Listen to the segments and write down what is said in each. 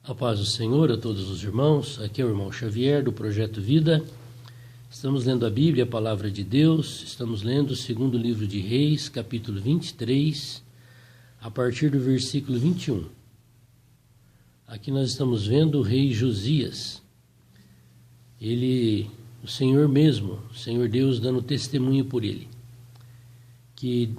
A paz do Senhor a todos os irmãos, aqui é o irmão Xavier do Projeto Vida. Estamos lendo a Bíblia, a Palavra de Deus, estamos lendo o segundo livro de Reis, capítulo 23, a partir do versículo 21. Aqui nós estamos vendo o rei Josias. O Senhor mesmo, o Senhor Deus dando testemunho por ele, que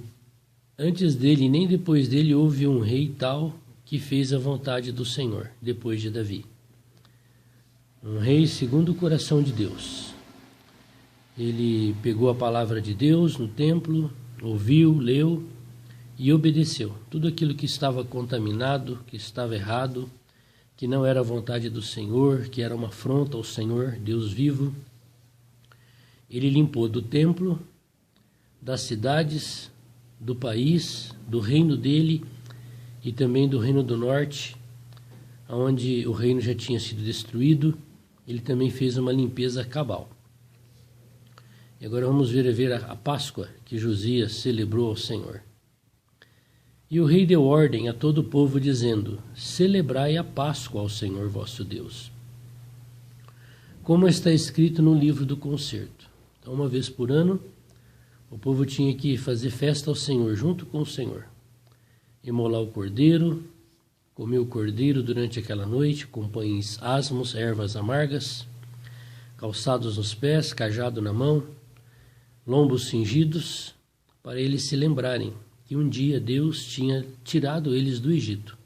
antes dele nem depois dele houve um rei tal que fez a vontade do Senhor, depois de Davi. Um rei segundo o coração de Deus. Ele pegou a palavra de Deus no templo, ouviu, leu e obedeceu. Tudo aquilo que estava contaminado, que estava errado, que não era a vontade do Senhor, que era uma afronta ao Senhor, Deus vivo, ele limpou do templo, das cidades, do país, do reino dele, e também do reino do norte, onde o reino já tinha sido destruído. Ele também fez uma limpeza cabal. E agora vamos ver a Páscoa que Josias celebrou ao Senhor. E o rei deu ordem a todo o povo, dizendo: celebrai a Páscoa ao Senhor vosso Deus, como está escrito no livro do concerto. Então, uma vez por ano, o povo tinha que fazer festa ao Senhor, junto com o Senhor. Imolar o cordeiro, comer o cordeiro durante aquela noite, com pães asmos, ervas amargas, calçados nos pés, cajado na mão, lombos cingidos, para eles se lembrarem que um dia Deus tinha tirado eles do Egito.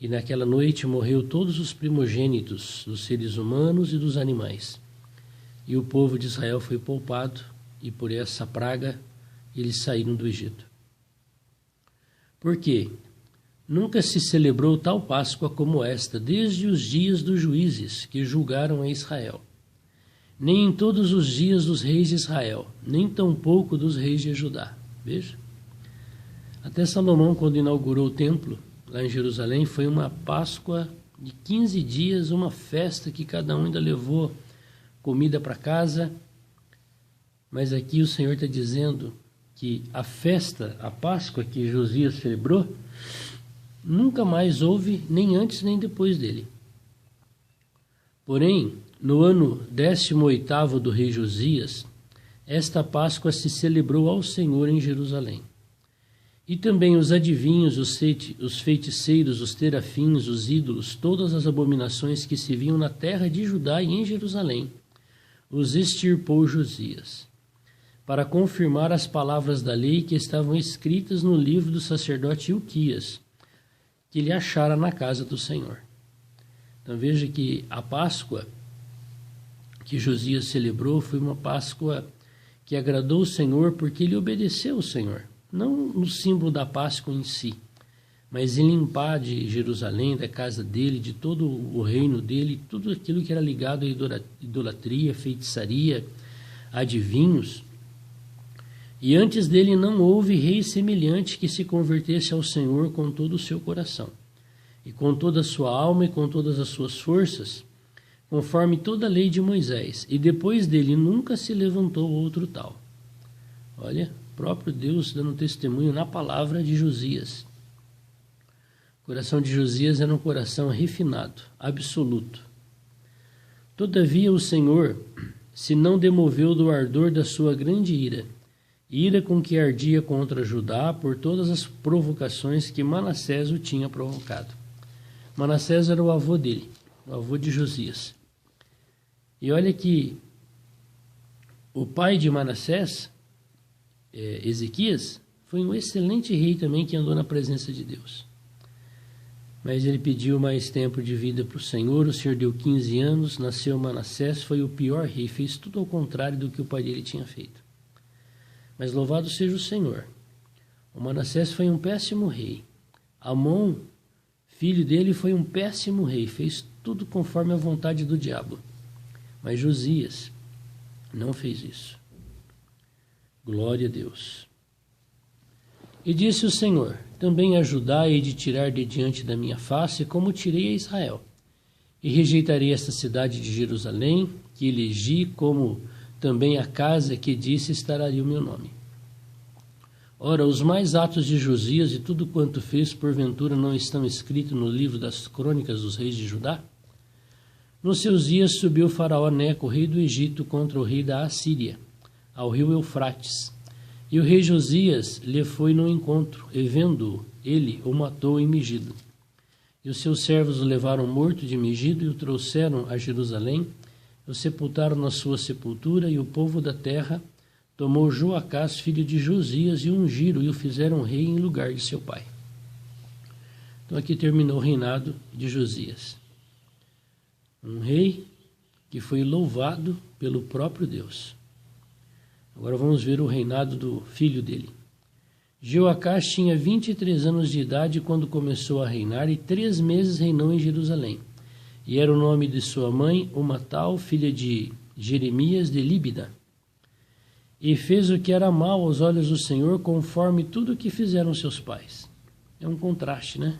E naquela noite morreu todos os primogênitos dos seres humanos e dos animais. E o povo de Israel foi poupado, e por essa praga eles saíram do Egito. Por quê? Nunca se celebrou tal Páscoa como esta, desde os dias dos juízes que julgaram a Israel. Nem em todos os dias dos reis de Israel, nem tampouco dos reis de Judá. Veja. Até Salomão, quando inaugurou o templo, lá em Jerusalém, foi uma Páscoa de 15 dias, uma festa que cada um ainda levou comida para casa. Mas aqui o Senhor está dizendo que a festa, a Páscoa que Josias celebrou, nunca mais houve, nem antes nem depois dele. Porém, no ano 18º do rei Josias, esta Páscoa se celebrou ao Senhor em Jerusalém. E também os adivinhos, os feiticeiros, os terafins, os ídolos, todas as abominações que se viam na terra de Judá e em Jerusalém, os extirpou Josias, para confirmar as palavras da lei que estavam escritas no livro do sacerdote Ilquias, que ele achara na casa do Senhor. Então veja que a Páscoa que Josias celebrou foi uma Páscoa que agradou o Senhor, porque ele obedeceu o Senhor, não no símbolo da Páscoa em si, mas em limpar de Jerusalém, da casa dele, de todo o reino dele, tudo aquilo que era ligado à idolatria, feitiçaria, adivinhos. E antes dele não houve rei semelhante que se convertesse ao Senhor com todo o seu coração, e com toda a sua alma e com todas as suas forças, conforme toda a lei de Moisés. E depois dele nunca se levantou outro tal. Olha, próprio Deus dando testemunho na palavra de Josias. O coração de Josias era um coração refinado, absoluto. Todavia o Senhor se não demoveu do ardor da sua grande ira com que ardia contra Judá por todas as provocações que Manassés o tinha provocado. Manassés era o avô dele, o avô de Josias. E olha que o pai de Manassés, Ezequias, foi um excelente rei também que andou na presença de Deus. Mas ele pediu mais tempo de vida para o Senhor deu 15 anos, nasceu Manassés, foi o pior rei, fez tudo ao contrário do que o pai dele tinha feito. Mas louvado seja o Senhor. O Manassés foi um péssimo rei. Amon, filho dele, foi um péssimo rei, fez tudo conforme a vontade do diabo. Mas Josias não fez isso. Glória a Deus. E disse o Senhor: também a Judá hei de tirar de diante da minha face, como tirei a Israel. E rejeitarei esta cidade de Jerusalém, que elegi, como também a casa que disse estar ali o meu nome. Ora, os mais atos de Josias e tudo quanto fez, porventura, não estão escritos no livro das crônicas dos reis de Judá? Nos seus dias subiu Faraó Neco, rei do Egito, contra o rei da Assíria, ao rio Eufrates. E o rei Josias lhe foi no encontro, e vendo-o, ele o matou em Megido. E os seus servos o levaram morto de Megido e o trouxeram a Jerusalém, o sepultaram na sua sepultura, e o povo da terra tomou Joacás, filho de Josias, e o ungiram e o fizeram rei em lugar de seu pai. Então aqui terminou o reinado de Josias. Um rei que foi louvado pelo próprio Deus. Agora vamos ver o reinado do filho dele. Joacás tinha 23 anos de idade quando começou a reinar, e 3 meses reinou em Jerusalém. E era o nome de sua mãe, uma tal, filha de Jeremias de Líbida. E fez o que era mal aos olhos do Senhor, conforme tudo o que fizeram seus pais. É um contraste, né?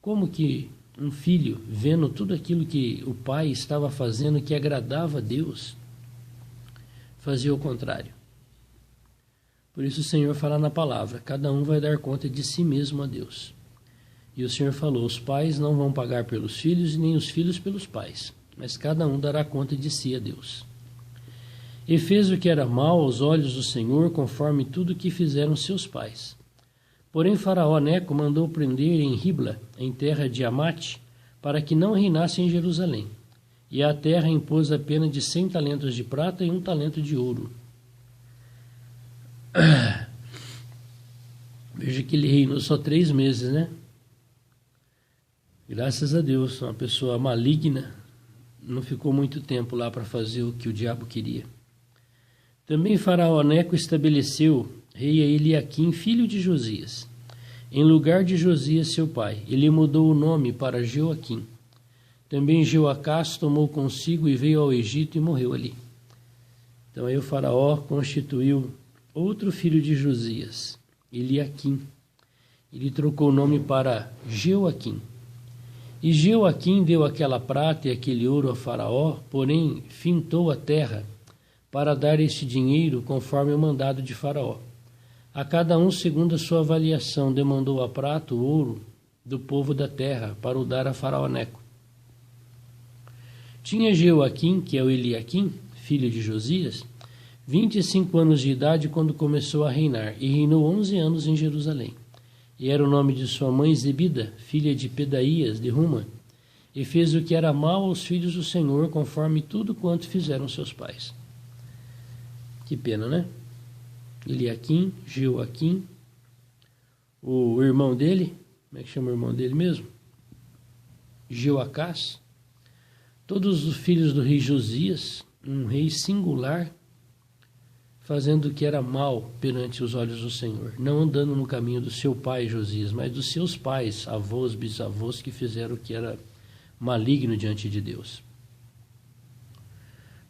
Como que um filho, vendo tudo aquilo que o pai estava fazendo, que agradava a Deus, fazia o contrário. Por isso o Senhor fala na palavra, cada um vai dar conta de si mesmo a Deus. E o Senhor falou, os pais não vão pagar pelos filhos, e nem os filhos pelos pais, mas cada um dará conta de si a Deus. E fez o que era mal aos olhos do Senhor, conforme tudo o que fizeram seus pais. Porém Faraó Neco mandou prender em Ribla, em terra de Amate, para que não reinasse em Jerusalém. E a terra impôs a pena de 100 talentos de prata e 1 talento de ouro. Veja que ele reinou só 3 meses, né? Graças a Deus, uma pessoa maligna não ficou muito tempo lá para fazer o que o diabo queria. Também Faraó Neco estabeleceu rei Eliaquim, filho de Josias, em lugar de Josias seu pai. Ele mudou o nome para Joaquim. Também Joacás tomou consigo e veio ao Egito e morreu ali. Então aí o faraó constituiu outro filho de Josias, Eliaquim. Ele trocou o nome para Joaquim. E Joaquim deu aquela prata e aquele ouro a Faraó, porém fintou a terra para dar este dinheiro conforme o mandado de Faraó. A cada um segundo a sua avaliação demandou a prata, o ouro do povo da terra, para o dar a Faraó Neco. Tinha Joaquim, que é o Eliaquim, filho de Josias, 25 anos de idade quando começou a reinar, e reinou 11 anos em Jerusalém. E era o nome de sua mãe Zebida, filha de Pedaías de Ruma, e fez o que era mal aos filhos do Senhor, conforme tudo quanto fizeram seus pais. Que pena, né? Eliaquim, Joaquim, o irmão dele, como é que chama o irmão dele mesmo? Joacás, todos os filhos do rei Josias, um rei singular, fazendo o que era mal perante os olhos do Senhor, não andando no caminho do seu pai Josias, mas dos seus pais, avós, bisavós, que fizeram o que era maligno diante de Deus.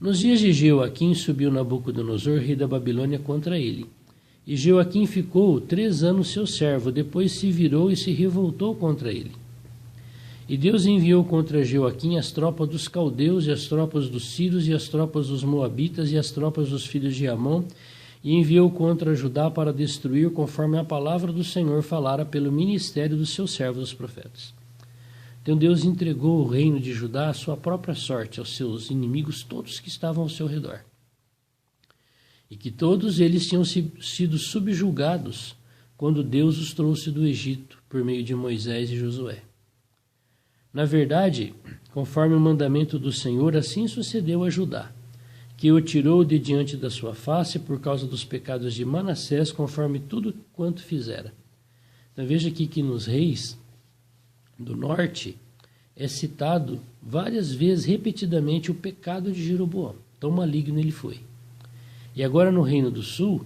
Nos dias de Joaquim subiu Nabucodonosor, rei da Babilônia, contra ele. E Joaquim ficou 3 anos seu servo, depois se virou e se revoltou contra ele. E Deus enviou contra Joaquim as tropas dos caldeus, e as tropas dos sírios, e as tropas dos moabitas, e as tropas dos filhos de Amon, e enviou contra Judá para destruir, conforme a palavra do Senhor falara pelo ministério dos seus servos os profetas. Então Deus entregou o reino de Judá à sua própria sorte, aos seus inimigos todos que estavam ao seu redor. E que todos eles tinham sido subjugados quando Deus os trouxe do Egito por meio de Moisés e Josué. Na verdade, conforme o mandamento do Senhor, assim sucedeu a Judá, que o tirou de diante da sua face por causa dos pecados de Manassés, conforme tudo quanto fizera. Então veja aqui que nos reis do norte é citado várias vezes, repetidamente, o pecado de Jeroboão. Tão maligno ele foi. E agora no Reino do Sul,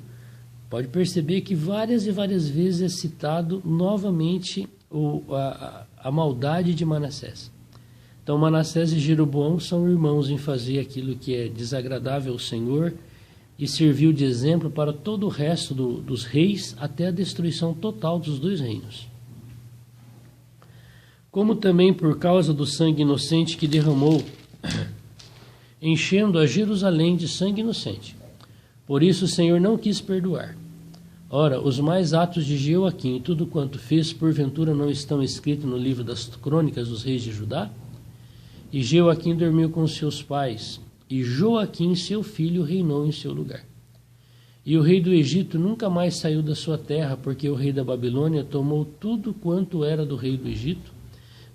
pode perceber que várias e várias vezes é citado novamente a maldade de Manassés. Então Manassés e Jeroboão são irmãos em fazer aquilo que é desagradável ao Senhor e serviu de exemplo para todo o resto dos reis até a destruição total dos 2 reinos. Como também por causa do sangue inocente que derramou, enchendo a Jerusalém de sangue inocente. Por isso o Senhor não quis perdoar. Ora, os mais atos de Jeoaquim e tudo quanto fez, porventura não estão escritos no livro das crônicas dos reis de Judá? E Jeoaquim dormiu com seus pais, e Joaquim, seu filho, reinou em seu lugar. E o rei do Egito nunca mais saiu da sua terra, porque o rei da Babilônia tomou tudo quanto era do rei do Egito,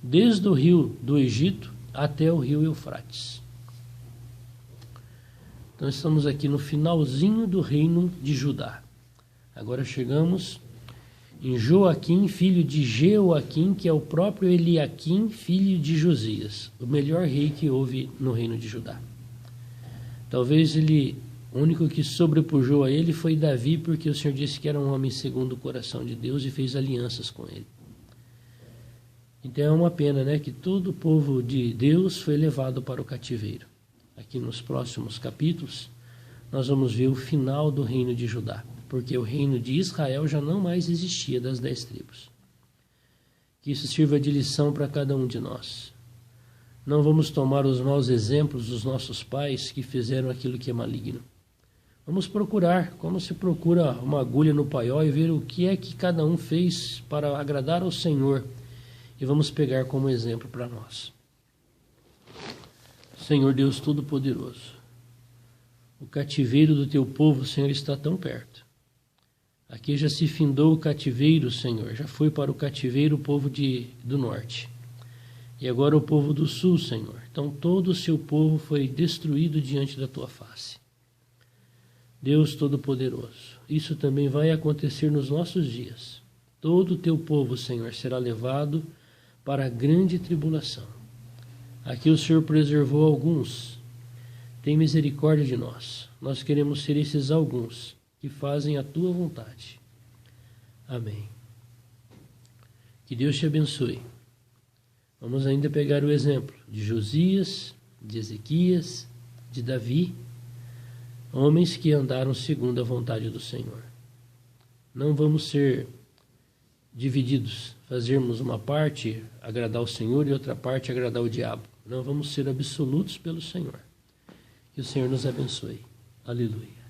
desde o rio do Egito até o rio Eufrates. Então estamos aqui no finalzinho do reino de Judá. Agora chegamos em Joaquim, filho de Jeoaquim, que é o próprio Eliaquim, filho de Josias, o melhor rei que houve no reino de Judá. Talvez o único que sobrepujou a ele foi Davi, porque o Senhor disse que era um homem segundo o coração de Deus e fez alianças com ele. Então é uma pena, né, que todo o povo de Deus foi levado para o cativeiro. Aqui nos próximos capítulos nós vamos ver o final do reino de Judá, porque o reino de Israel já não mais existia das 10 tribos. Que isso sirva de lição para cada um de nós. Não vamos tomar os maus exemplos dos nossos pais que fizeram aquilo que é maligno. Vamos procurar, como se procura uma agulha no paiol, e ver o que é que cada um fez para agradar ao Senhor. E vamos pegar como exemplo para nós. Senhor Deus Todo-Poderoso, o cativeiro do teu povo, Senhor, está tão perto. Aqui já se findou o cativeiro, Senhor, já foi para o cativeiro o povo do norte. E agora o povo do sul, Senhor. Então todo o seu povo foi destruído diante da tua face. Deus Todo-Poderoso, isso também vai acontecer nos nossos dias. Todo o teu povo, Senhor, será levado para a grande tribulação. Aqui o Senhor preservou alguns. Tem misericórdia de nós. Nós queremos ser esses alguns que fazem a tua vontade. Amém. Que Deus te abençoe. Vamos ainda pegar o exemplo de Josias, de Ezequias, de Davi, homens que andaram segundo a vontade do Senhor. Não vamos ser divididos, fazermos uma parte agradar o Senhor e outra parte agradar o diabo. Não, vamos ser absolutos pelo Senhor. Que o Senhor nos abençoe. Aleluia.